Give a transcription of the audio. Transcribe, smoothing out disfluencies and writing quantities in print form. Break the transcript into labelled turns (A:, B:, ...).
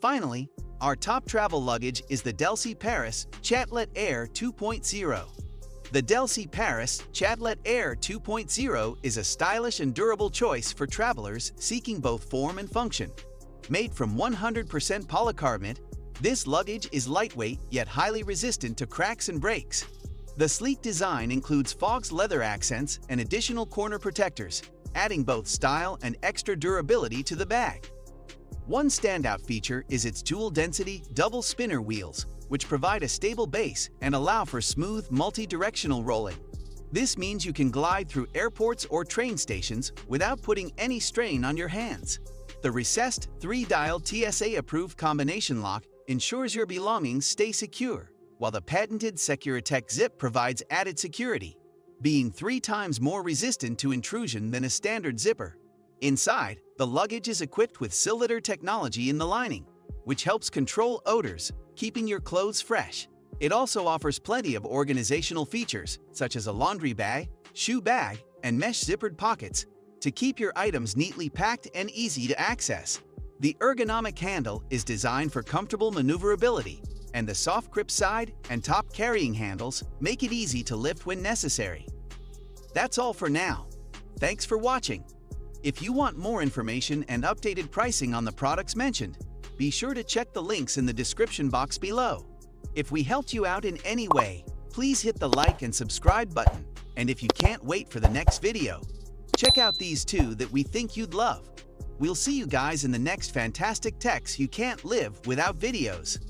A: Finally, our top travel luggage is the DELSEY Paris Chatelet Air 2.0. The DELSEY Paris Chatelet Air 2.0 is a stylish and durable choice for travelers seeking both form and function. Made from 100% polycarbonate, this luggage is lightweight yet highly resistant to cracks and breaks. The sleek design includes fogged leather accents and additional corner protectors, adding both style and extra durability to the bag. One standout feature is its dual-density double spinner wheels, which provide a stable base and allow for smooth multi-directional rolling. This means you can glide through airports or train stations without putting any strain on your hands. The recessed 3-dial TSA-approved combination lock ensures your belongings stay secure, while the patented Securitech zip provides added security, being 3 times more resistant to intrusion than a standard zipper. Inside, the luggage is equipped with Chatelet technology in the lining, which helps control odors, keeping your clothes fresh. It also offers plenty of organizational features, such as a laundry bag, shoe bag, and mesh zippered pockets, to keep your items neatly packed and easy to access. The ergonomic handle is designed for comfortable maneuverability, and the soft grip side and top carrying handles make it easy to lift when necessary. That's all for now. Thanks for watching. If you want more information and updated pricing on the products mentioned, be sure to check the links in the description box below. If we helped you out in any way, please hit the like and subscribe button. And if you can't wait for the next video, check out these 2 that we think you'd love. We'll see you guys in the next fantastic techs you can't live without videos.